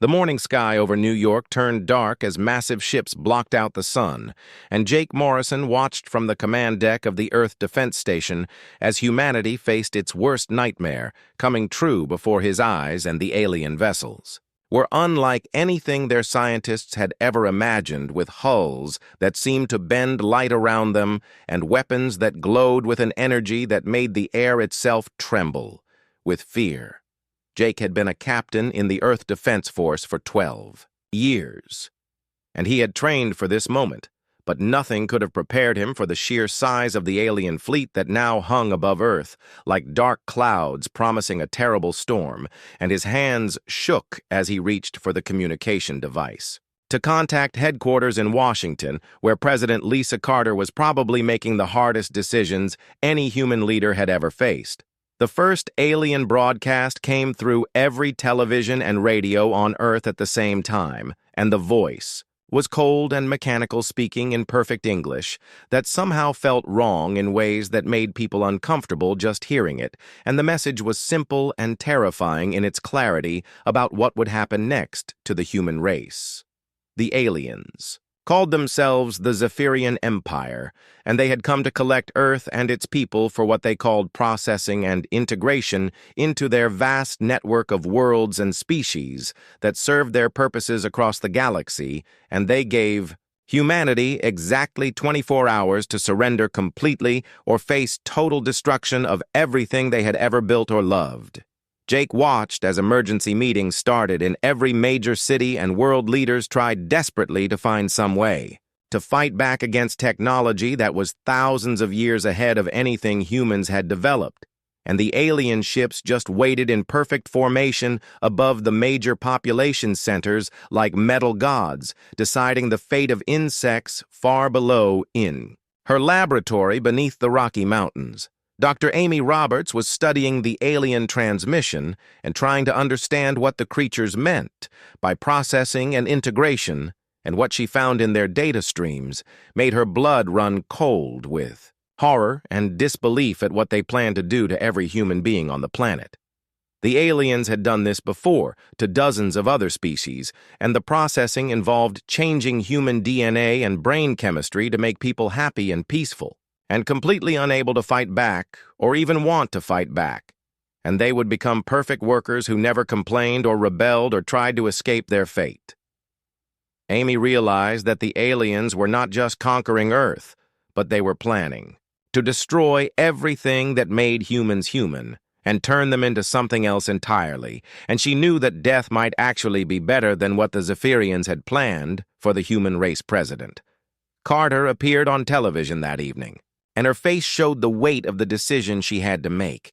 The morning sky over New York turned dark as massive ships blocked out the sun, and Jake Morrison watched from the command deck of the Earth Defense Station as humanity faced its worst nightmare, coming true before his eyes, and the alien vessels were unlike anything their scientists had ever imagined, with hulls that seemed to bend light around them and weapons that glowed with an energy that made the air itself tremble with fear. Jake had been a captain in the Earth Defense Force for 12 years, and he had trained for this moment, but nothing could have prepared him for the sheer size of the alien fleet that now hung above Earth, like dark clouds promising a terrible storm, and his hands shook as he reached for the communication device. To contact headquarters in Washington, where President Lisa Carter was probably making the hardest decisions any human leader had ever faced. The first alien broadcast came through every television and radio on Earth at the same time, and the voice was cold and mechanical, speaking in perfect English that somehow felt wrong in ways that made people uncomfortable just hearing it, and the message was simple and terrifying in its clarity about what would happen next to the human race. The aliens called themselves the Zephyrian Empire, and they had come to collect Earth and its people for what they called processing and integration into their vast network of worlds and species that served their purposes across the galaxy, and they gave humanity exactly 24 hours to surrender completely or face total destruction of everything they had ever built or loved. Jake watched as emergency meetings started in every major city, and world leaders tried desperately to find some way to fight back against technology that was thousands of years ahead of anything humans had developed. And the alien ships just waited in perfect formation above the major population centers like metal gods, deciding the fate of insects far below in her laboratory beneath the Rocky Mountains. Dr. Amy Roberts was studying the alien transmission and trying to understand what the creatures meant by processing and integration, and what she found in their data streams made her blood run cold with horror and disbelief at what they planned to do to every human being on the planet. The aliens had done this before to dozens of other species, and the processing involved changing human DNA and brain chemistry to make people happy and peaceful, and completely unable to fight back or even want to fight back. And they would become perfect workers who never complained or rebelled or tried to escape their fate. Amy realized that the aliens were not just conquering Earth, but they were planning to destroy everything that made humans human and turn them into something else entirely, and she knew that death might actually be better than what the Zephyrians had planned for the human race president. Carter appeared on television that evening, and her face showed the weight of the decision she had to make.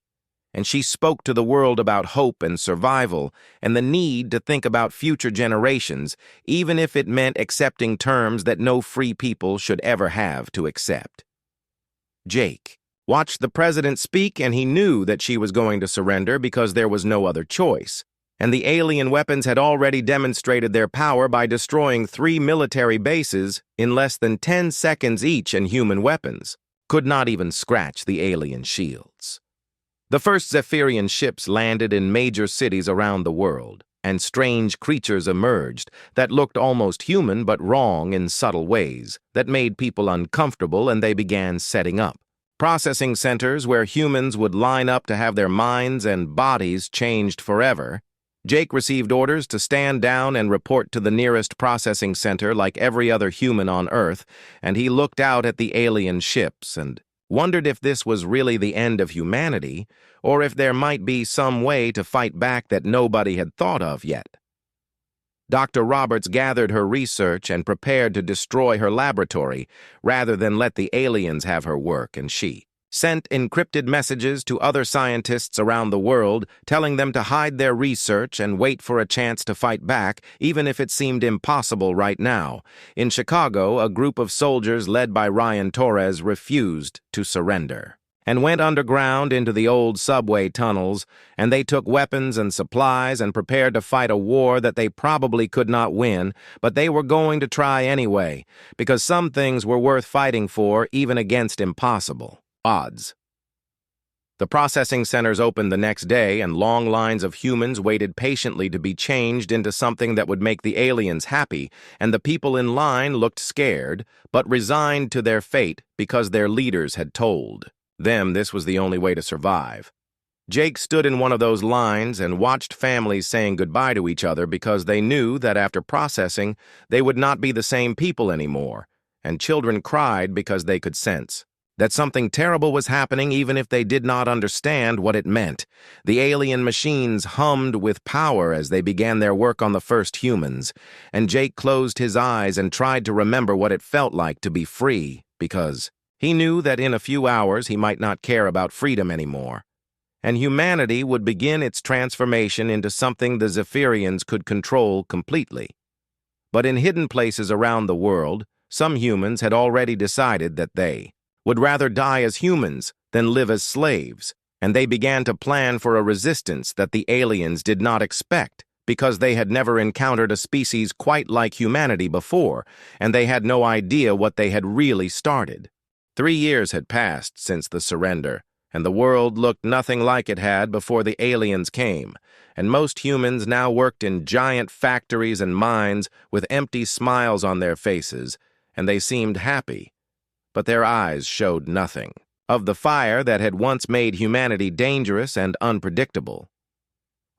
And she spoke to the world about hope and survival and the need to think about future generations, even if it meant accepting terms that no free people should ever have to accept. Jake watched the president speak, and he knew that she was going to surrender because there was no other choice. And the alien weapons had already demonstrated their power by destroying 3 military bases in less than 10 seconds each, and human weapons could not even scratch the alien shields. The first Zephyrian ships landed in major cities around the world, and strange creatures emerged that looked almost human but wrong in subtle ways that made people uncomfortable, and they began setting up processing centers where humans would line up to have their minds and bodies changed forever. Jake received orders to stand down and report to the nearest processing center like every other human on Earth, and he looked out at the alien ships and wondered if this was really the end of humanity, or if there might be some way to fight back that nobody had thought of yet. Dr. Roberts gathered her research and prepared to destroy her laboratory rather than let the aliens have her work, and she sent encrypted messages to other scientists around the world telling them to hide their research and wait for a chance to fight back, even if it seemed impossible right now. In Chicago, a group of soldiers led by Ryan Torres refused to surrender and went underground into the old subway tunnels, and they took weapons and supplies and prepared to fight a war that they probably could not win, but they were going to try anyway, because some things were worth fighting for even against impossible odds. The processing centers opened the next day, and long lines of humans waited patiently to be changed into something that would make the aliens happy, and the people in line looked scared, but resigned to their fate because their leaders had told them this was the only way to survive. Jake stood in one of those lines and watched families saying goodbye to each other because they knew that after processing, they would not be the same people anymore, and children cried because they could sense that something terrible was happening even if they did not understand what it meant. The alien machines hummed with power as they began their work on the first humans, and Jake closed his eyes and tried to remember what it felt like to be free, because he knew that in a few hours he might not care about freedom anymore, and humanity would begin its transformation into something the Zephyrians could control completely. But in hidden places around the world, some humans had already decided that they would rather die as humans than live as slaves, and they began to plan for a resistance that the aliens did not expect because they had never encountered a species quite like humanity before, and they had no idea what they had really started. 3 years had passed since the surrender, and the world looked nothing like it had before the aliens came, and most humans now worked in giant factories and mines with empty smiles on their faces, and they seemed happy. But their eyes showed nothing of the fire that had once made humanity dangerous and unpredictable.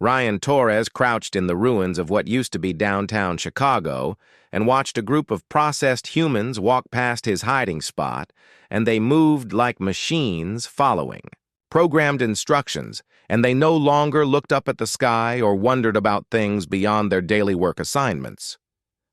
Ryan Torres crouched in the ruins of what used to be downtown Chicago and watched a group of processed humans walk past his hiding spot, and they moved like machines following programmed instructions, and they no longer looked up at the sky or wondered about things beyond their daily work assignments.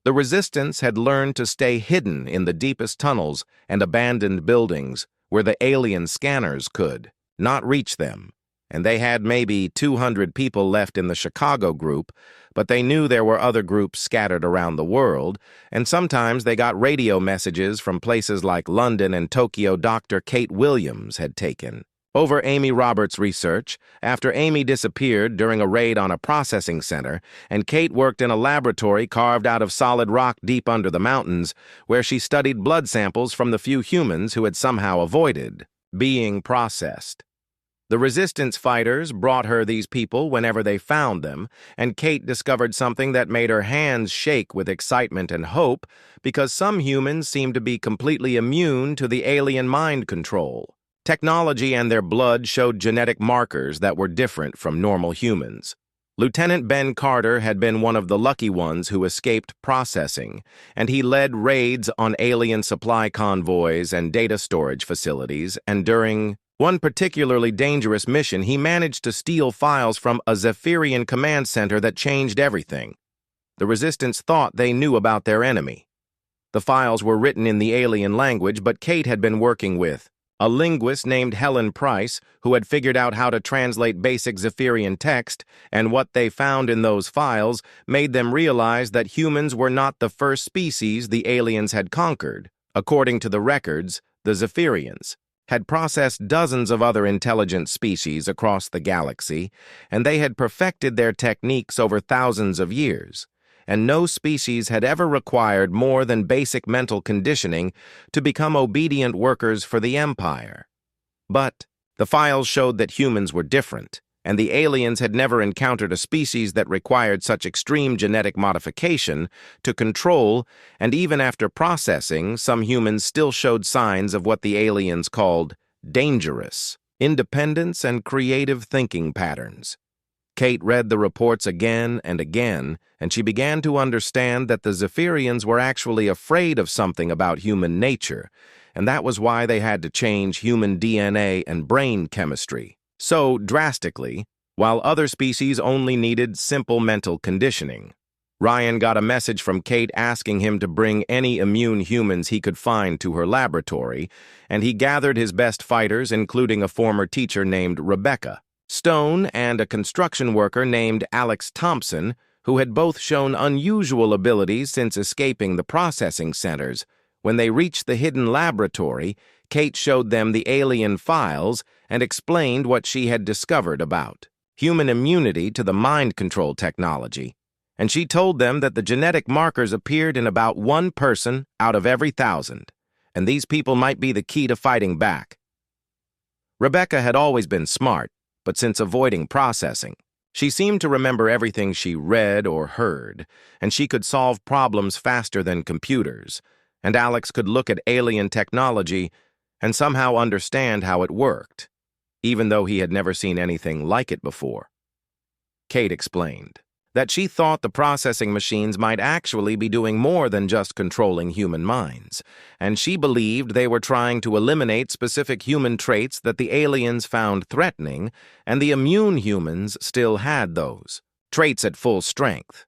The resistance had learned to stay hidden in the deepest tunnels and abandoned buildings where the alien scanners could not reach them, and they had maybe 200 people left in the Chicago group, but they knew there were other groups scattered around the world, and sometimes they got radio messages from places like London and Tokyo Dr. Kate Williams had taken over Amy Roberts' research after Amy disappeared during a raid on a processing center, and Kate worked in a laboratory carved out of solid rock deep under the mountains, where she studied blood samples from the few humans who had somehow avoided being processed. The resistance fighters brought her these people whenever they found them, and Kate discovered something that made her hands shake with excitement and hope, because some humans seemed to be completely immune to the alien mind control. Technology and their blood showed genetic markers that were different from normal humans. Lieutenant Ben Carter had been one of the lucky ones who escaped processing, and he led raids on alien supply convoys and data storage facilities, and during one particularly dangerous mission, he managed to steal files from a Zephyrian command center that changed everything. The Resistance thought they knew about their enemy. The files were written in the alien language, but Kate had been working with a linguist named Helen Price, who had figured out how to translate basic Zephyrian text, and what they found in those files made them realize that humans were not the first species the aliens had conquered. According to the records, the Zephyrians had processed dozens of other intelligent species across the galaxy, and they had perfected their techniques over thousands of years, and no species had ever required more than basic mental conditioning to become obedient workers for the Empire. But the files showed that humans were different, and the aliens had never encountered a species that required such extreme genetic modification to control, and even after processing, some humans still showed signs of what the aliens called dangerous independence and creative thinking patterns. Kate read the reports again and again, and she began to understand that the Zephyrians were actually afraid of something about human nature, and that was why they had to change human DNA and brain chemistry so drastically, while other species only needed simple mental conditioning. Ryan got a message from Kate asking him to bring any immune humans he could find to her laboratory, and he gathered his best fighters, including a former teacher named Rebecca Stone and a construction worker named Alex Thompson, who had both shown unusual abilities since escaping the processing centers. When they reached the hidden laboratory, Kate showed them the alien files and explained what she had discovered about human immunity to the mind control technology. And she told them that the genetic markers appeared in about 1 person out of every 1,000, and these people might be the key to fighting back. Rebecca had always been smart, but since avoiding processing, she seemed to remember everything she read or heard, and she could solve problems faster than computers, and Alex could look at alien technology and somehow understand how it worked, even though he had never seen anything like it before. Kate explained that she thought the processing machines might actually be doing more than just controlling human minds, and she believed they were trying to eliminate specific human traits that the aliens found threatening, and the immune humans still had those traits at full strength.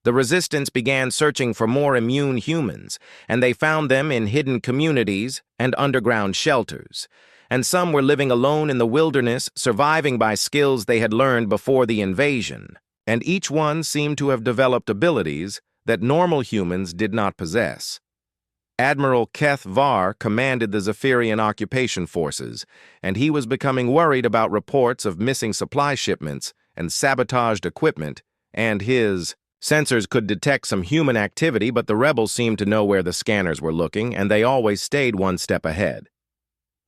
The Resistance began searching for more immune humans, and they found them in hidden communities and underground shelters, and some were living alone in the wilderness, surviving by skills they had learned before the invasion. And each one seemed to have developed abilities that normal humans did not possess. Admiral Keth Var commanded the Zephyrian occupation forces, and he was becoming worried about reports of missing supply shipments and sabotaged equipment, and his sensors could detect some human activity, but the rebels seemed to know where the scanners were looking, and they always stayed one step ahead.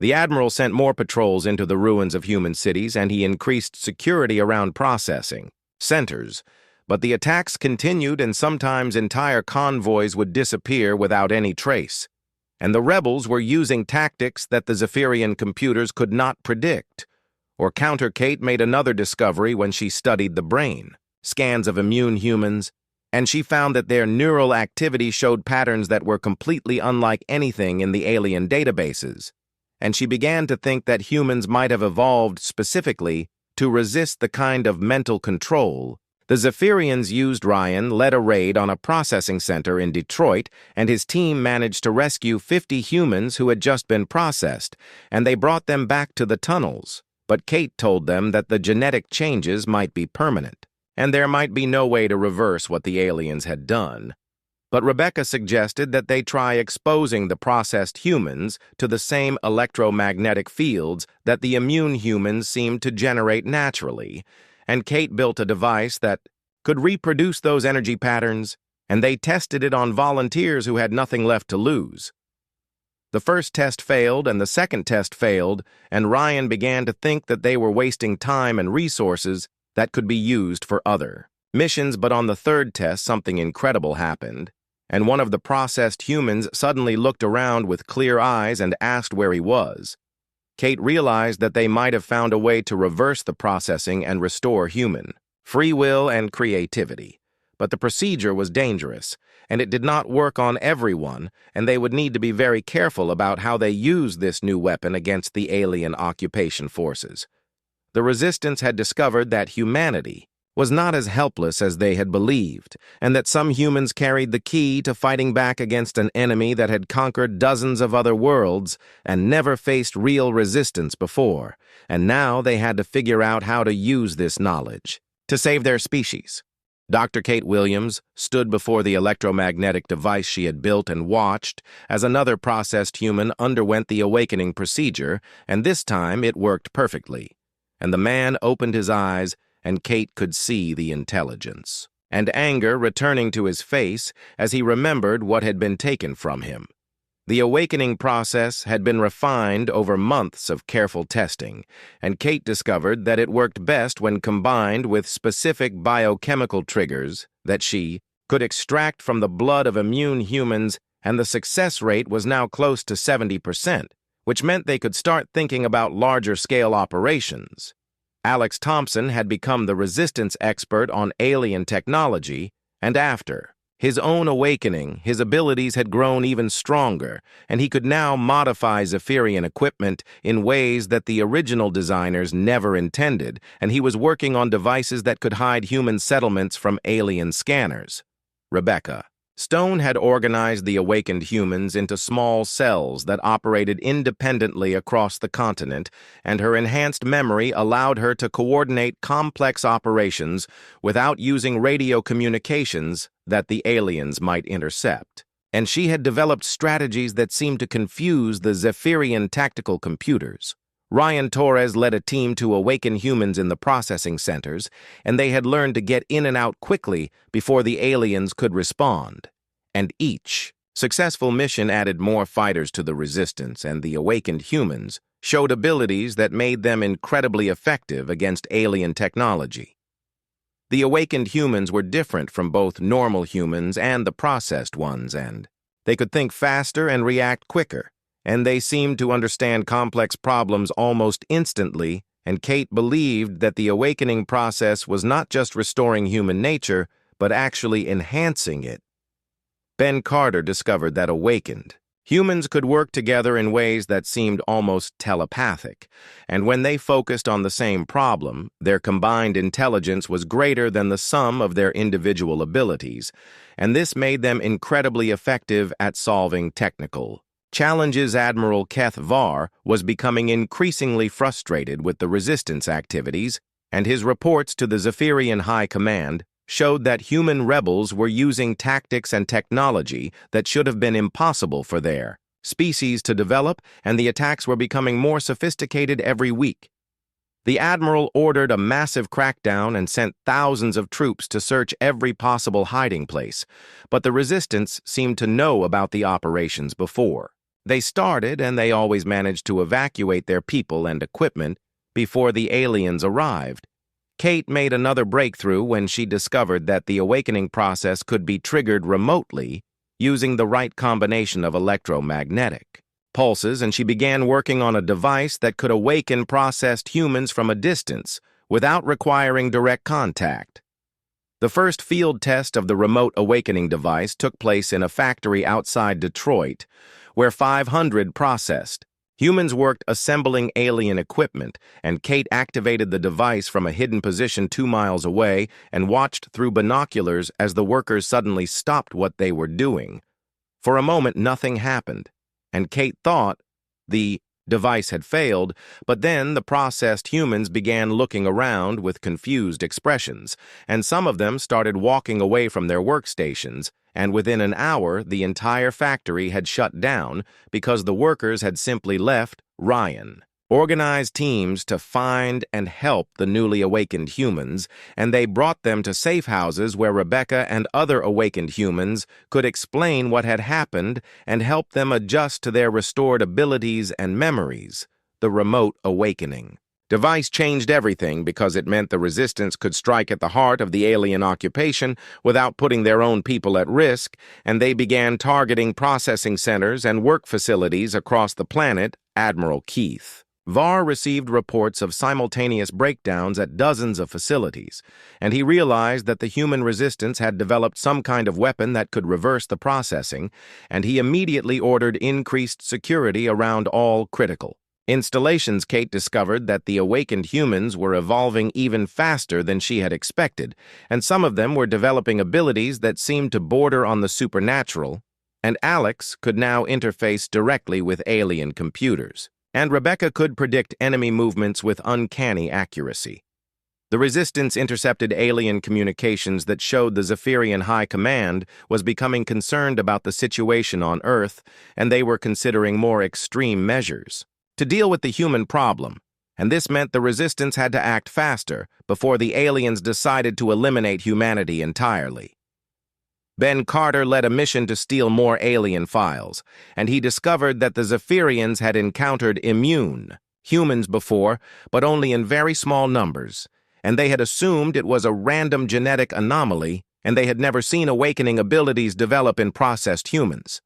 The Admiral sent more patrols into the ruins of human cities, and he increased security around processing centers, but the attacks continued, and sometimes entire convoys would disappear without any trace. And the rebels were using tactics that the Zephyrian computers could not predict. Or Counter Kate made another discovery when she studied the brain, scans of immune humans, and she found that their neural activity showed patterns that were completely unlike anything in the alien databases. And she began to think that humans might have evolved specifically to resist the kind of mental control. The Zephyrians used. Ryan led a raid on a processing center in Detroit, and his team managed to rescue 50 humans who had just been processed, and they brought them back to the tunnels. But Kate told them that the genetic changes might be permanent, and there might be no way to reverse what the aliens had done. But Rebecca suggested that they try exposing the processed humans to the same electromagnetic fields that the immune humans seemed to generate naturally, and Kate built a device that could reproduce those energy patterns, and they tested it on volunteers who had nothing left to lose. The first test failed, and the second test failed, and Ryan began to think that they were wasting time and resources that could be used for other missions. But on the third test, something incredible happened, and one of the processed humans suddenly looked around with clear eyes and asked where he was. Kate realized that they might have found a way to reverse the processing and restore human free will and creativity. But the procedure was dangerous, and it did not work on everyone, and they would need to be very careful about how they used this new weapon against the alien occupation forces. The Resistance had discovered that humanity was not as helpless as they had believed, and that some humans carried the key to fighting back against an enemy that had conquered dozens of other worlds and never faced real resistance before, and now they had to figure out how to use this knowledge to save their species. Dr. Kate Williams stood before the electromagnetic device she had built and watched as another processed human underwent the awakening procedure, and this time it worked perfectly. And the man opened his eyes, and Kate could see the intelligence and anger returning to his face as he remembered what had been taken from him. The awakening process had been refined over months of careful testing, and Kate discovered that it worked best when combined with specific biochemical triggers that she could extract from the blood of immune humans, and the success rate was now close to 70%, which meant they could start thinking about larger-scale operations. Alex Thompson had become the Resistance expert on alien technology, and after his own awakening, his abilities had grown even stronger, and he could now modify Zephyrian equipment in ways that the original designers never intended, and he was working on devices that could hide human settlements from alien scanners. Rebecca Stone had organized the awakened humans into small cells that operated independently across the continent, and her enhanced memory allowed her to coordinate complex operations without using radio communications that the aliens might intercept. And she had developed strategies that seemed to confuse the Zephyrian tactical computers. Ryan Torres led a team to awaken humans in the processing centers, and they had learned to get in and out quickly before the aliens could respond. And each successful mission added more fighters to the Resistance, and the awakened humans showed abilities that made them incredibly effective against alien technology. The awakened humans were different from both normal humans and the processed ones, and they could think faster and react quicker, and they seemed to understand complex problems almost instantly, and Kate believed that the awakening process was not just restoring human nature, but actually enhancing it. Ben Carter discovered that awakened humans could work together in ways that seemed almost telepathic, and when they focused on the same problem, their combined intelligence was greater than the sum of their individual abilities, and this made them incredibly effective at solving technical challenges. Admiral Keth Var was becoming increasingly frustrated with the resistance activities, and his reports to the Zephyrian High Command showed that human rebels were using tactics and technology that should have been impossible for their species to develop, and the attacks were becoming more sophisticated every week. The admiral ordered a massive crackdown and sent thousands of troops to search every possible hiding place, but the resistance seemed to know about the operations before they started, and they always managed to evacuate their people and equipment before the aliens arrived. Kate made another breakthrough when she discovered that the awakening process could be triggered remotely using the right combination of electromagnetic pulses, and she began working on a device that could awaken processed humans from a distance without requiring direct contact. The first field test of the remote awakening device took place in a factory outside Detroit, where 500 processed humans worked assembling alien equipment, and Kate activated the device from a hidden position 2 miles away and watched through binoculars as the workers suddenly stopped what they were doing. For a moment, nothing happened, and Kate thought the device had failed, but then the processed humans began looking around with confused expressions, and some of them started walking away from their workstations, and within an hour, the entire factory had shut down because the workers had simply left. Ryan organized teams to find and help the newly awakened humans, and they brought them to safe houses where Rebecca and other awakened humans could explain what had happened and help them adjust to their restored abilities and memories. The remote awakening device changed everything because it meant the resistance could strike at the heart of the alien occupation without putting their own people at risk, and they began targeting processing centers and work facilities across the planet. Admiral Keith Var received reports of simultaneous breakdowns at dozens of facilities, and he realized that the human resistance had developed some kind of weapon that could reverse the processing, and he immediately ordered increased security around all critical installations. Kate discovered that the awakened humans were evolving even faster than she had expected, and some of them were developing abilities that seemed to border on the supernatural, and Alex could now interface directly with alien computers, and Rebecca could predict enemy movements with uncanny accuracy. The resistance intercepted alien communications that showed the Zephyrian High Command was becoming concerned about the situation on Earth, and they were considering more extreme measures to deal with the human problem, and this meant the resistance had to act faster before the aliens decided to eliminate humanity entirely. Ben Carter led a mission to steal more alien files, and he discovered that the Zephyrians had encountered immune humans before, but only in very small numbers, and they had assumed it was a random genetic anomaly, and they had never seen awakening abilities develop in processed humans.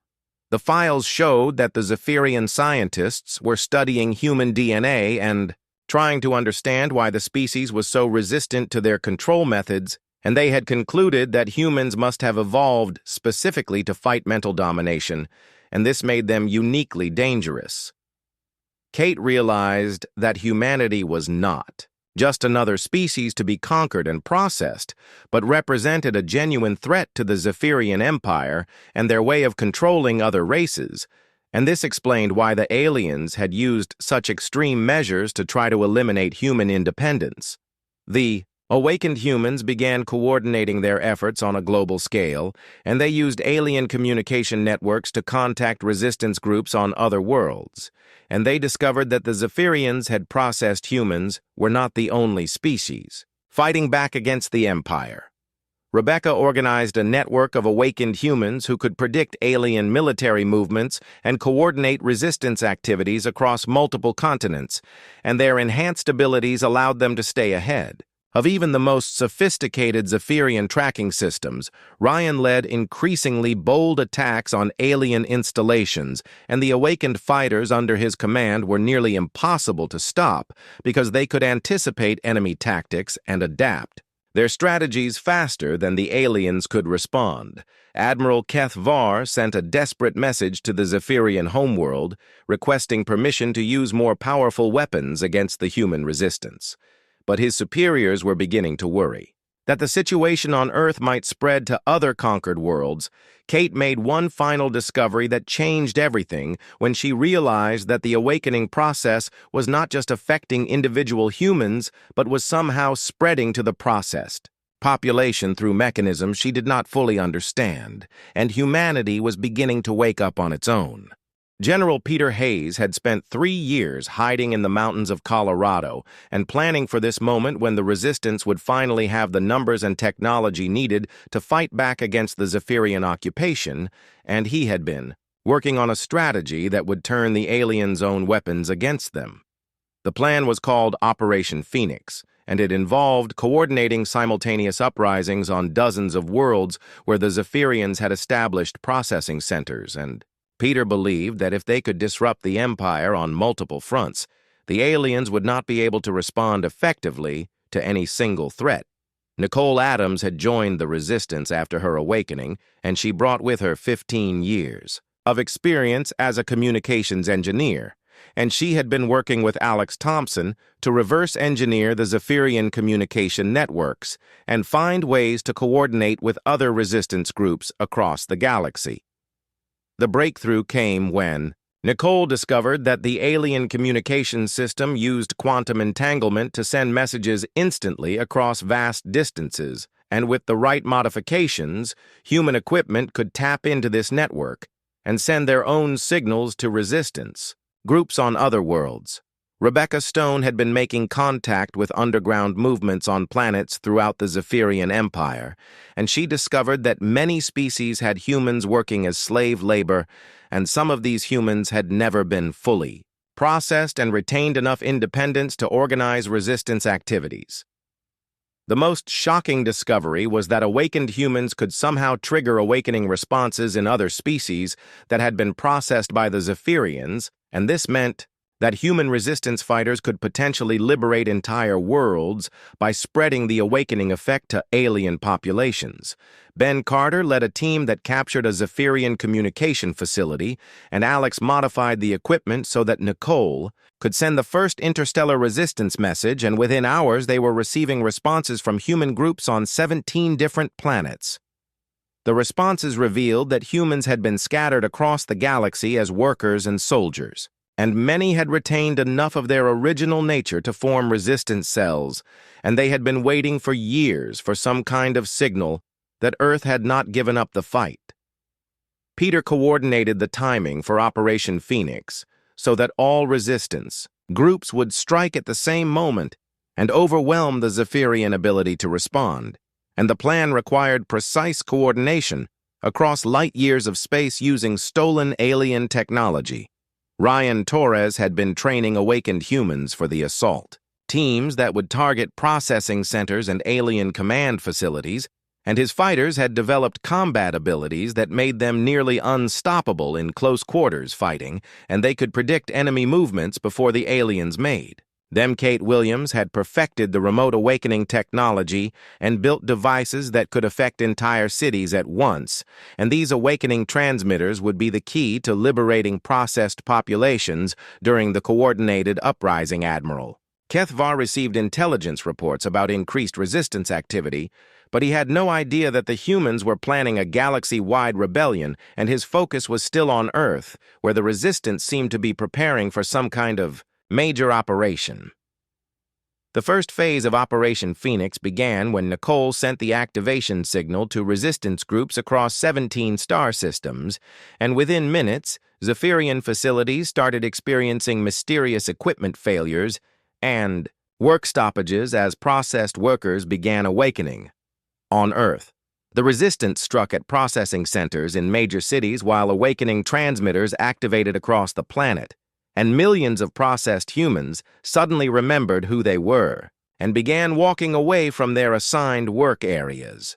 The files showed that the Zephyrian scientists were studying human DNA and trying to understand why the species was so resistant to their control methods, and they had concluded that humans must have evolved specifically to fight mental domination, and this made them uniquely dangerous. Kate realized that humanity was not just another species to be conquered and processed, but represented a genuine threat to the Zephyrian Empire and their way of controlling other races, and this explained why the aliens had used such extreme measures to try to eliminate human independence. The awakened humans began coordinating their efforts on a global scale, and they used alien communication networks to contact resistance groups on other worlds, and they discovered that the Zephyrians had processed humans were not the only species fighting back against the Empire. Rebecca organized a network of awakened humans who could predict alien military movements and coordinate resistance activities across multiple continents, and their enhanced abilities allowed them to stay ahead of even the most sophisticated Zephyrian tracking systems. Ryan led increasingly bold attacks on alien installations, and the awakened fighters under his command were nearly impossible to stop because they could anticipate enemy tactics and adapt their strategies faster than the aliens could respond. Admiral Keth Var sent a desperate message to the Zephyrian homeworld, requesting permission to use more powerful weapons against the human resistance. But his superiors were beginning to worry that the situation on Earth might spread to other conquered worlds. Kate made one final discovery that changed everything when she realized that the awakening process was not just affecting individual humans, but was somehow spreading to the processed population through mechanisms she did not fully understand, and humanity was beginning to wake up on its own. General Peter Hayes had spent 3 years hiding in the mountains of Colorado and planning for this moment when the resistance would finally have the numbers and technology needed to fight back against the Zephyrian occupation, and he had been working on a strategy that would turn the aliens' own weapons against them. The plan was called Operation Phoenix, and it involved coordinating simultaneous uprisings on dozens of worlds where the Zephyrians had established processing centers, and Peter believed that if they could disrupt the Empire on multiple fronts, the aliens would not be able to respond effectively to any single threat. Nicole Adams had joined the resistance after her awakening, and she brought with her 15 years of experience as a communications engineer, and she had been working with Alex Thompson to reverse engineer the Zephyrian communication networks and find ways to coordinate with other resistance groups across the galaxy. The breakthrough came when Nicole discovered that the alien communication system used quantum entanglement to send messages instantly across vast distances, and with the right modifications, human equipment could tap into this network and send their own signals to resistance groups on other worlds. Rebecca Stone had been making contact with underground movements on planets throughout the Zephyrian Empire, and she discovered that many species had humans working as slave labor, and some of these humans had never been fully processed and retained enough independence to organize resistance activities. The most shocking discovery was that awakened humans could somehow trigger awakening responses in other species that had been processed by the Zephyrians, and this meant that human resistance fighters could potentially liberate entire worlds by spreading the awakening effect to alien populations. Ben Carter led a team that captured a Zephyrian communication facility, and Alex modified the equipment so that Nicole could send the first interstellar resistance message, and within hours they were receiving responses from human groups on 17 different planets. The responses revealed that humans had been scattered across the galaxy as workers and soldiers, and many had retained enough of their original nature to form resistance cells, and they had been waiting for years for some kind of signal that Earth had not given up the fight. Peter coordinated the timing for Operation Phoenix so that all resistance groups would strike at the same moment and overwhelm the Zephyrian ability to respond, and the plan required precise coordination across light years of space using stolen alien technology. Ryan Torres had been training awakened humans for the assault, teams that would target processing centers and alien command facilities, and his fighters had developed combat abilities that made them nearly unstoppable in close quarters fighting, and they could predict enemy movements before the aliens made. Kate Williams had perfected the remote awakening technology and built devices that could affect entire cities at once, and these awakening transmitters would be the key to liberating processed populations during the coordinated uprising. Admiral Keth Var received intelligence reports about increased resistance activity, but he had no idea that the humans were planning a galaxy-wide rebellion, and his focus was still on Earth, where the resistance seemed to be preparing for some kind of major operation. The first phase of Operation Phoenix began when Nicole sent the activation signal to resistance groups across 17 star systems, and within minutes, Zephyrian facilities started experiencing mysterious equipment failures and work stoppages as processed workers began awakening. On Earth, The resistance struck at processing centers in major cities while awakening transmitters activated across the planet, and millions of processed humans suddenly remembered who they were and began walking away from their assigned work areas.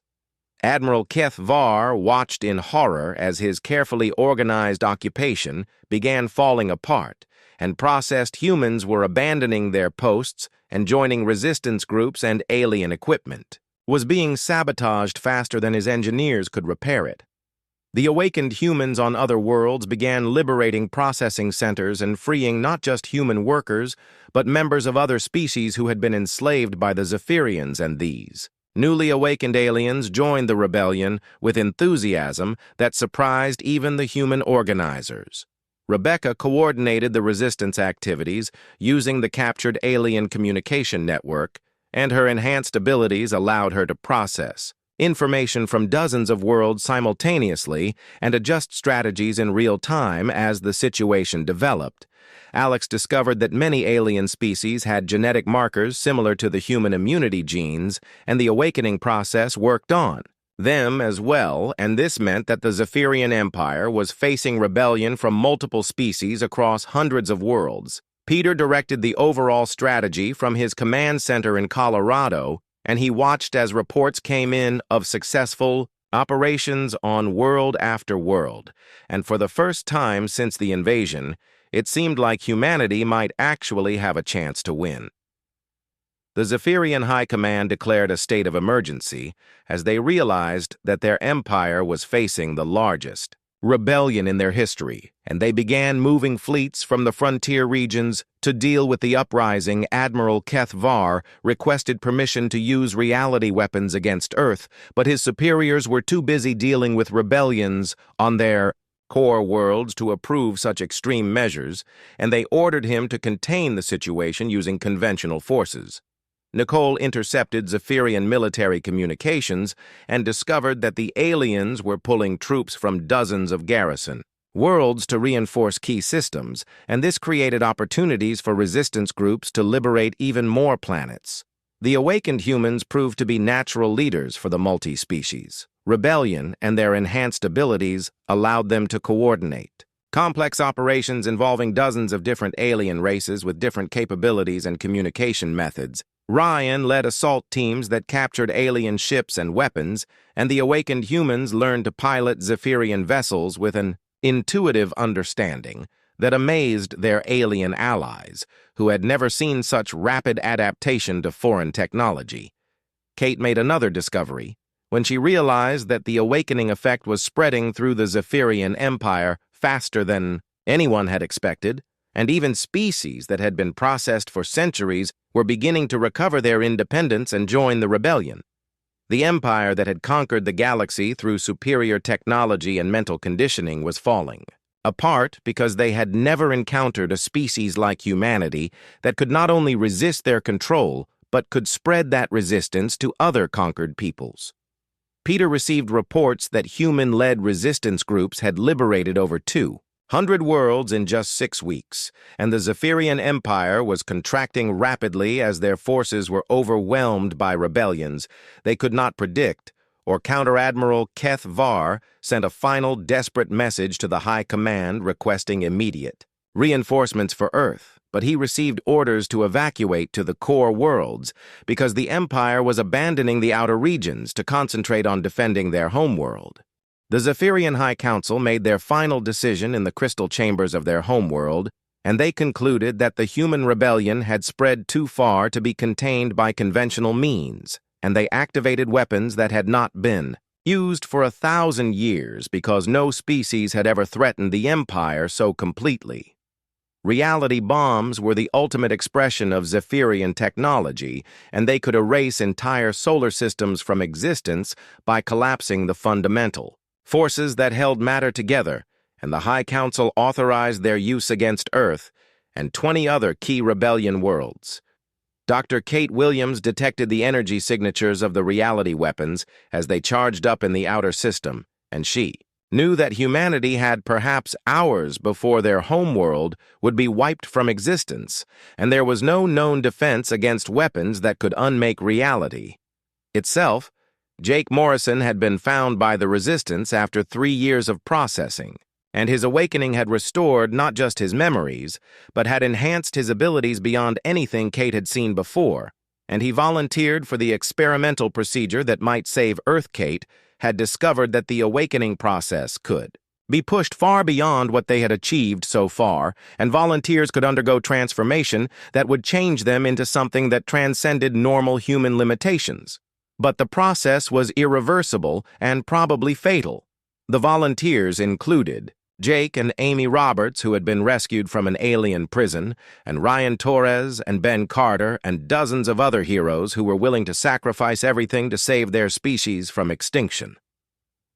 Admiral Keth Var watched in horror as his carefully organized occupation began falling apart, and processed humans were abandoning their posts and joining resistance groups and alien equipment. Was being sabotaged faster than his engineers could repair it. The awakened humans on other worlds began liberating processing centers and freeing not just human workers, but members of other species who had been enslaved by the Zephyrians and these. Newly awakened aliens joined the rebellion with enthusiasm that surprised even the human organizers. Rebecca coordinated the resistance activities using the captured alien communication network, and her enhanced abilities allowed her to process information from dozens of worlds simultaneously and adjust strategies in real time as the situation developed. Alex discovered that many alien species had genetic markers similar to the human immunity genes, and the awakening process worked on them as well, and this meant that the Zephyrian Empire was facing rebellion from multiple species across hundreds of worlds. Peter directed the overall strategy from his command center in Colorado, and he watched as reports came in of successful operations on world after world. And for the first time since the invasion, it seemed like humanity might actually have a chance to win. The Zephyrian High Command declared a state of emergency as they realized that their empire was facing the largest rebellion in their history, and they began moving fleets from the frontier regions to deal with the uprising. Admiral Keth Var requested permission to use reality weapons against Earth, but his superiors were too busy dealing with rebellions on their core worlds to approve such extreme measures, and they ordered him to contain the situation using conventional forces. Nicole intercepted Zephyrian military communications and discovered that the aliens were pulling troops from dozens of garrison worlds to reinforce key systems, and this created opportunities for resistance groups to liberate even more planets. The awakened humans proved to be natural leaders for the multi-species rebellion, and their enhanced abilities allowed them to coordinate complex operations involving dozens of different alien races with different capabilities and communication methods. Ryan led assault teams that captured alien ships and weapons, and the awakened humans learned to pilot Zephyrian vessels with an intuitive understanding that amazed their alien allies, who had never seen such rapid adaptation to foreign technology. Kate made another discovery when she realized that the awakening effect was spreading through the Zephyrian Empire faster than anyone had expected, and even species that had been processed for centuries were beginning to recover their independence and join the rebellion. The empire that had conquered the galaxy through superior technology and mental conditioning was falling apart because they had never encountered a species like humanity that could not only resist their control, but could spread that resistance to other conquered peoples. Peter received reports that human-led resistance groups had liberated over 200 worlds in just 6 weeks, and the Zephyrian Empire was contracting rapidly as their forces were overwhelmed by rebellions they could not predict, or Counter-Admiral Keth Var sent a final desperate message to the High Command requesting immediate reinforcements for Earth, but he received orders to evacuate to the core worlds because the Empire was abandoning the outer regions to concentrate on defending their homeworld. The Zephyrian High Council made their final decision in the crystal chambers of their homeworld, and they concluded that the human rebellion had spread too far to be contained by conventional means, and they activated weapons that had not been used for 1,000 years because no species had ever threatened the Empire so completely. Reality bombs were the ultimate expression of Zephyrian technology, and they could erase entire solar systems from existence by collapsing the fundamental forces that held matter together, and the High Council authorized their use against Earth and 20 other key rebellion worlds. Dr. Kate Williams detected the energy signatures of the reality weapons as they charged up in the outer system, and she knew that humanity had perhaps hours before their homeworld would be wiped from existence, and there was no known defense against weapons that could unmake reality itself, Jake Morrison had been found by the Resistance after 3 years of processing, and his awakening had restored not just his memories, but had enhanced his abilities beyond anything Kate had seen before, and he volunteered for the experimental procedure that might save Earth. Kate had discovered that the awakening process could be pushed far beyond what they had achieved so far, and volunteers could undergo transformation that would change them into something that transcended normal human limitations. But the process was irreversible and probably fatal. The volunteers included Jake and Amy Roberts, who had been rescued from an alien prison, and Ryan Torres and Ben Carter, and dozens of other heroes who were willing to sacrifice everything to save their species from extinction.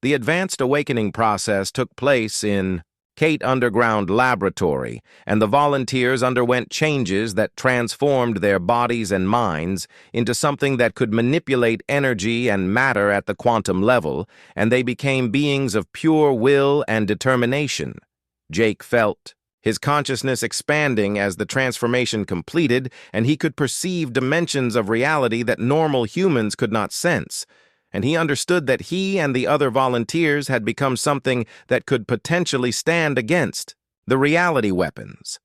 The advanced awakening process took place in Kate Underground Laboratory, and the volunteers underwent changes that transformed their bodies and minds into something that could manipulate energy and matter at the quantum level, and they became beings of pure will and determination. Jake felt his consciousness expanding as the transformation completed, and he could perceive dimensions of reality that normal humans could not sense. And he understood that he and the other volunteers had become something that could potentially stand against the reality weapons.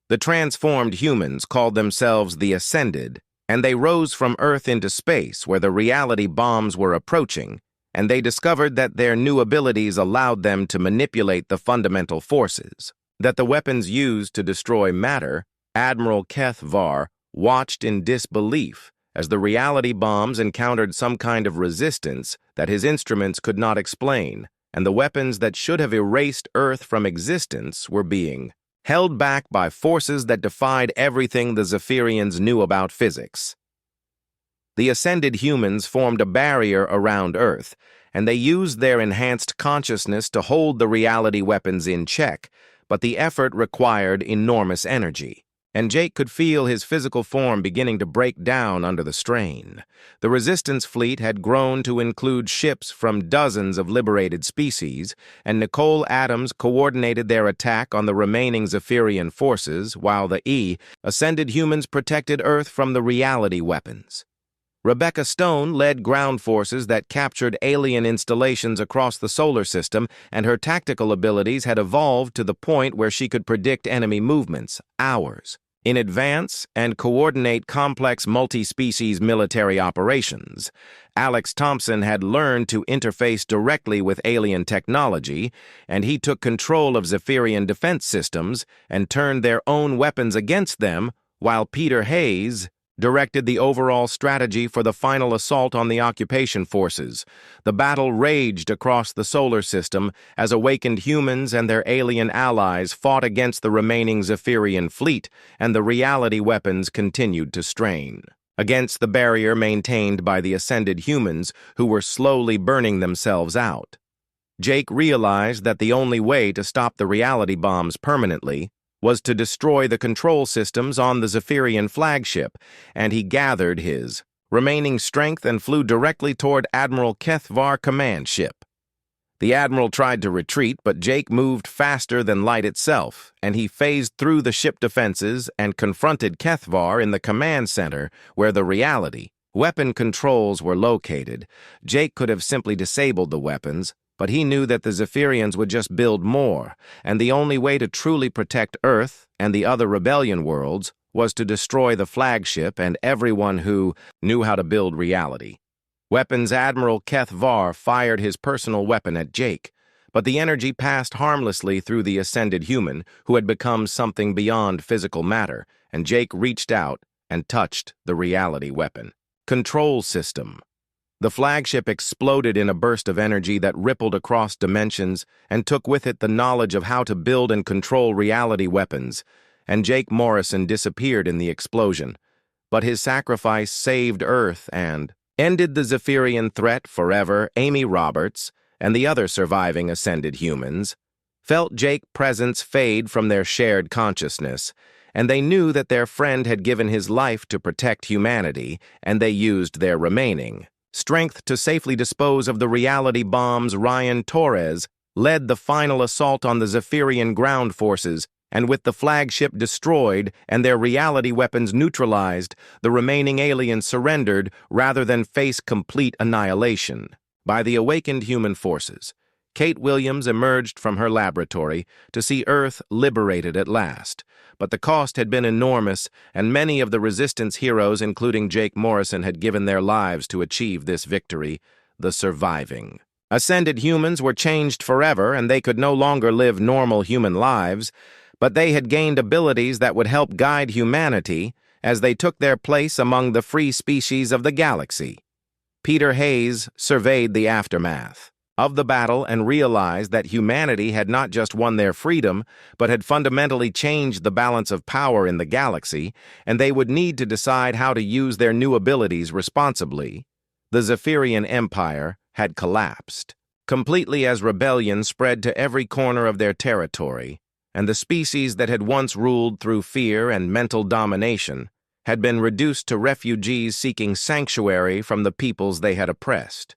The transformed humans called themselves the Ascended, and they rose from Earth into space where the reality bombs were approaching, and they discovered that their new abilities allowed them to manipulate the fundamental forces that the weapons used to destroy matter. Admiral Keth Var watched in disbelief as the reality bombs encountered some kind of resistance that his instruments could not explain, and the weapons that should have erased Earth from existence were being held back by forces that defied everything the Zephyrians knew about physics. The Ascended humans formed a barrier around Earth, and they used their enhanced consciousness to hold the reality weapons in check, but the effort required enormous energy, and Jake could feel his physical form beginning to break down under the strain. The Resistance fleet had grown to include ships from dozens of liberated species, and Nicole Adams coordinated their attack on the remaining Zephyrian forces, while the Ascended humans protected Earth from the reality weapons. Rebecca Stone led ground forces that captured alien installations across the solar system, and her tactical abilities had evolved to the point where she could predict enemy movements hours in advance and coordinate complex multi-species military operations. Alex Thompson had learned to interface directly with alien technology, and he took control of Zephyrian defense systems and turned their own weapons against them, while Peter Hayes directed the overall strategy for the final assault on the occupation forces. The battle raged across the solar system as awakened humans and their alien allies fought against the remaining Zephyrian fleet, and the reality weapons continued to strain against the barrier maintained by the Ascended humans, who were slowly burning themselves out. Jake realized that the only way to stop the reality bombs permanently was to destroy the control systems on the Zephyrian flagship, and he gathered his remaining strength and flew directly toward Admiral Keth Var command ship. The Admiral tried to retreat, but Jake moved faster than light itself, and he phased through the ship defenses and confronted Keth Var in the command center where the reality weapon controls were located. Jake could have simply disabled the weapons, but he knew that the Zephyrians would just build more, and the only way to truly protect Earth and the other rebellion worlds was to destroy the flagship and everyone who knew how to build reality. Weapons Admiral Keth Var fired his personal weapon at Jake, but the energy passed harmlessly through the Ascended human, who had become something beyond physical matter, and Jake reached out and touched the reality weapon. Control system. The flagship exploded in a burst of energy that rippled across dimensions and took with it the knowledge of how to build and control reality weapons, and Jake Morrison disappeared in the explosion. But his sacrifice saved Earth and ended the Zephyrian threat forever. Amy Roberts and the other surviving Ascended humans felt Jake's presence fade from their shared consciousness, and they knew that their friend had given his life to protect humanity, and they used their remaining strength to safely dispose of the reality bombs. Ryan Torres led the final assault on the Zephyrian ground forces, and with the flagship destroyed and their reality weapons neutralized, the remaining aliens surrendered rather than face complete annihilation by the awakened human forces. Kate Williams emerged from her laboratory to see Earth liberated at last, but the cost had been enormous, and many of the Resistance heroes, including Jake Morrison, had given their lives to achieve this victory, the surviving. Ascended humans were changed forever, and they could no longer live normal human lives, but they had gained abilities that would help guide humanity as they took their place among the free species of the galaxy. Peter Hayes surveyed the aftermath of the battle and realized that humanity had not just won their freedom, but had fundamentally changed the balance of power in the galaxy, and they would need to decide how to use their new abilities responsibly. The Zephyrian Empire had collapsed completely as rebellion spread to every corner of their territory, and the species that had once ruled through fear and mental domination had been reduced to refugees seeking sanctuary from the peoples they had oppressed.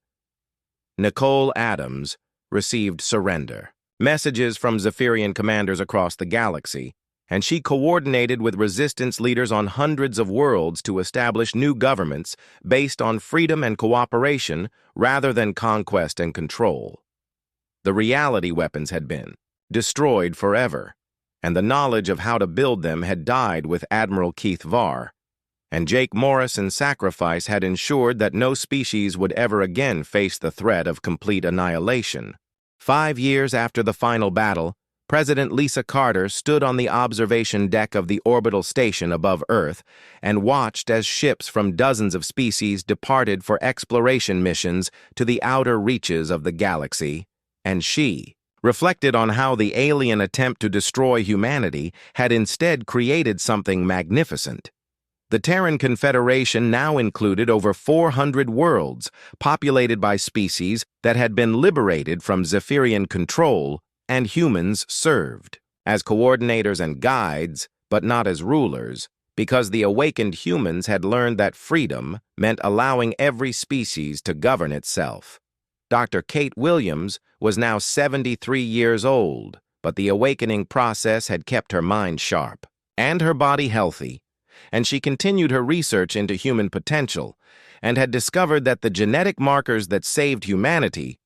Nicole Adams received surrender messages from Zephyrian commanders across the galaxy, and she coordinated with resistance leaders on hundreds of worlds to establish new governments based on freedom and cooperation rather than conquest and control. The reality weapons had been destroyed forever, and the knowledge of how to build them had died with Admiral Keith Varr, and Jake Morrison's sacrifice had ensured that no species would ever again face the threat of complete annihilation. 5 years after the final battle, President Lisa Carter stood on the observation deck of the orbital station above Earth and watched as ships from dozens of species departed for exploration missions to the outer reaches of the galaxy, and she reflected on how the alien attempt to destroy humanity had instead created something magnificent. The Terran Confederation now included over 400 worlds, populated by species that had been liberated from Zephyrian control, and humans served as coordinators and guides, but not as rulers, because the awakened humans had learned that freedom meant allowing every species to govern itself. Dr. Kate Williams was now 73 years old, but the awakening process had kept her mind sharp and her body healthy, and she continued her research into human potential and had discovered that the genetic markers that saved humanity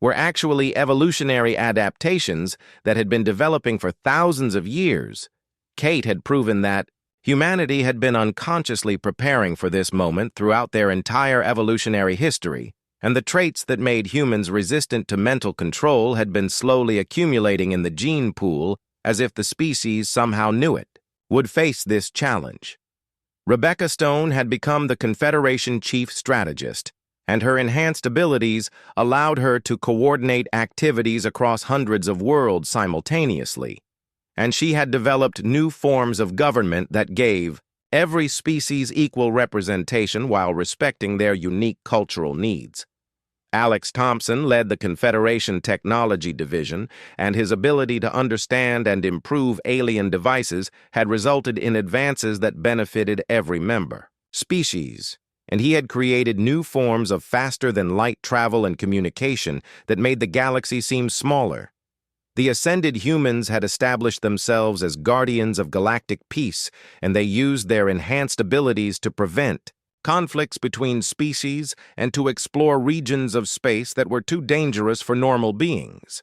were actually evolutionary adaptations that had been developing for thousands of years. Kate had proven that humanity had been unconsciously preparing for this moment throughout their entire evolutionary history, and the traits that made humans resistant to mental control had been slowly accumulating in the gene pool as if the species somehow knew it, would face this challenge. Rebecca Stone had become the Confederation chief strategist, and her enhanced abilities allowed her to coordinate activities across hundreds of worlds simultaneously, and she had developed new forms of government that gave every species equal representation while respecting their unique cultural needs. Alex Thompson led the Confederation Technology Division, and his ability to understand and improve alien devices had resulted in advances that benefited every member species, and he had created new forms of faster-than-light travel and communication that made the galaxy seem smaller. The ascended humans had established themselves as guardians of galactic peace, and they used their enhanced abilities to prevent conflicts between species and to explore regions of space that were too dangerous for normal beings.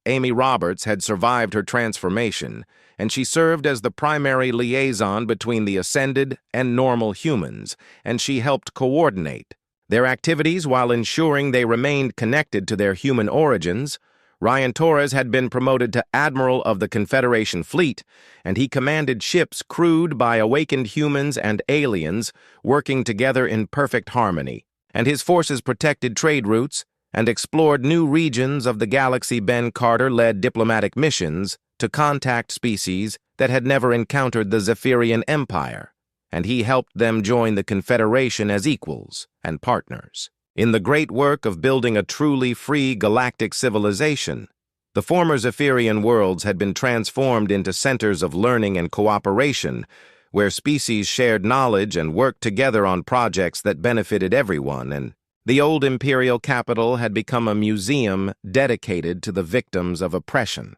Amy Roberts had survived her transformation, and she served as the primary liaison between the ascended and normal humans, and she helped coordinate their activities while ensuring they remained connected to their human origins. Ryan Torres had been promoted to Admiral of the Confederation Fleet, and he commanded ships crewed by awakened humans and aliens working together in perfect harmony, and his forces protected trade routes and explored new regions of the galaxy. Ben Carter led diplomatic missions to contact species that had never encountered the Zephyrian Empire, and he helped them join the Confederation as equals and partners in the great work of building a truly free galactic civilization. The former Zephyrian worlds had been transformed into centers of learning and cooperation, where species shared knowledge and worked together on projects that benefited everyone, and the old imperial capital had become a museum dedicated to the victims of oppression.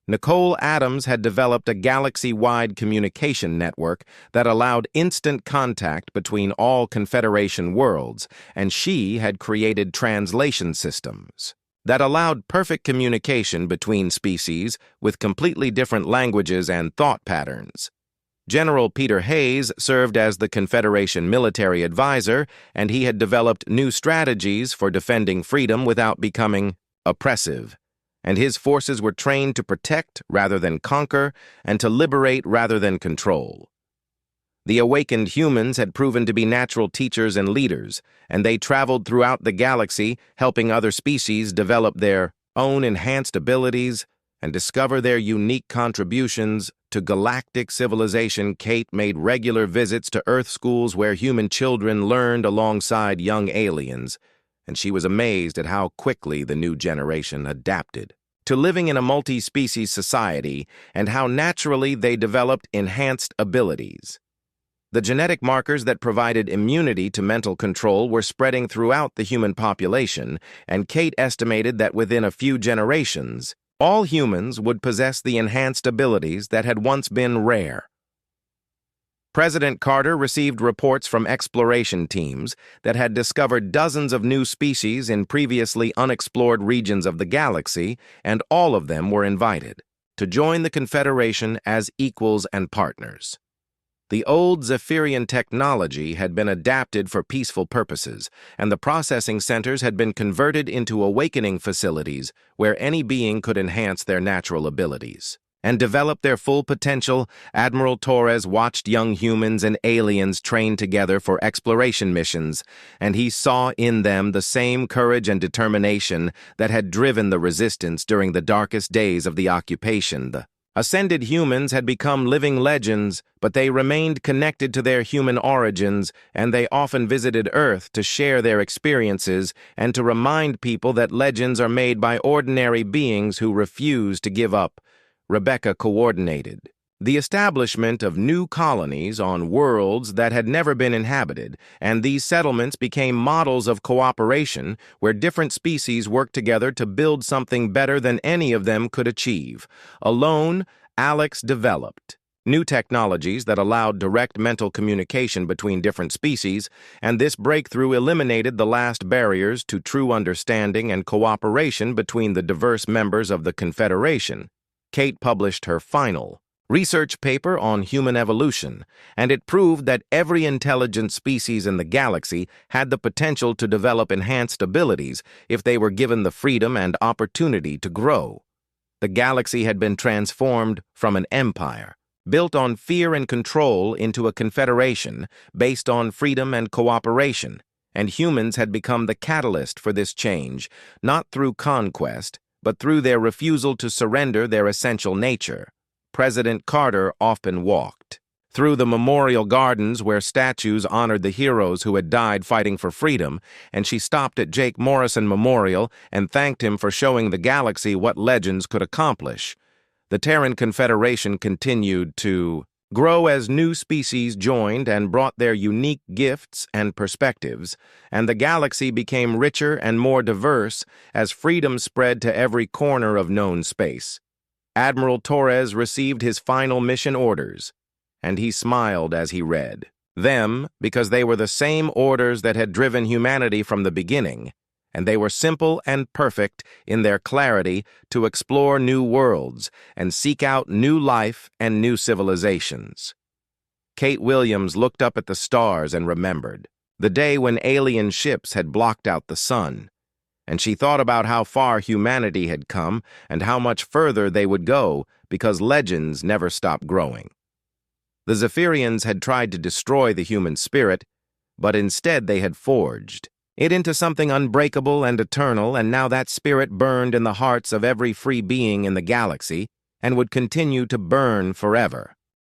Nicole Adams had developed a galaxy-wide communication network that allowed instant contact between all Confederation worlds, and she had created translation systems that allowed perfect communication between species with completely different languages and thought patterns. General Peter Hayes served as the Confederation military advisor, and he had developed new strategies for defending freedom without becoming oppressive. And his forces were trained to protect rather than conquer, and to liberate rather than control. The awakened humans had proven to be natural teachers and leaders, and they traveled throughout the galaxy, helping other species develop their own enhanced abilities and discover their unique contributions to galactic civilization. Kate made regular visits to Earth schools where human children learned alongside young aliens, and she was amazed at how quickly the new generation adapted to living in a multi-species society and how naturally they developed enhanced abilities. The genetic markers that provided immunity to mental control were spreading throughout the human population, and Kate estimated that within a few generations, all humans would possess the enhanced abilities that had once been rare. President Carter received reports from exploration teams that had discovered dozens of new species in previously unexplored regions of the galaxy, and all of them were invited to join the Confederation as equals and partners. The old Zephyrian technology had been adapted for peaceful purposes, and the processing centers had been converted into awakening facilities where any being could enhance their natural abilities and develop their full potential. Admiral Torres watched young humans and aliens train together for exploration missions, and he saw in them the same courage and determination that had driven the resistance during the darkest days of the occupation. The ascended humans had become living legends, but they remained connected to their human origins, and they often visited Earth to share their experiences and to remind people that legends are made by ordinary beings who refuse to give up. Rebecca coordinated the establishment of new colonies on worlds that had never been inhabited, and these settlements became models of cooperation where different species worked together to build something better than any of them could achieve. Alone, Alex developed new technologies that allowed direct mental communication between different species, and this breakthrough eliminated the last barriers to true understanding and cooperation between the diverse members of the Confederation. Kate published her final research paper on human evolution, and it proved that every intelligent species in the galaxy had the potential to develop enhanced abilities if they were given the freedom and opportunity to grow. The galaxy had been transformed from an empire, built on fear and control, into a confederation based on freedom and cooperation, and humans had become the catalyst for this change, not through conquest, but through their refusal to surrender their essential nature. President Carter often walked through the memorial gardens where statues honored the heroes who had died fighting for freedom, and she stopped at Jake Morrison Memorial and thanked him for showing the galaxy what legends could accomplish. The Terran Confederation continued to grow as new species joined and brought their unique gifts and perspectives, and the galaxy became richer and more diverse as freedom spread to every corner of known space. Admiral Torres received his final mission orders, and he smiled as he read them because they were the same orders that had driven humanity from the beginning, and they were simple and perfect in their clarity to explore new worlds and seek out new life and new civilizations. Kate Williams looked up at the stars and remembered the day when alien ships had blocked out the sun, and she thought about how far humanity had come and how much further they would go because legends never stop growing. The Zephyrians had tried to destroy the human spirit, but instead they had forged it into something unbreakable and eternal, and now that spirit burned in the hearts of every free being in the galaxy and would continue to burn forever.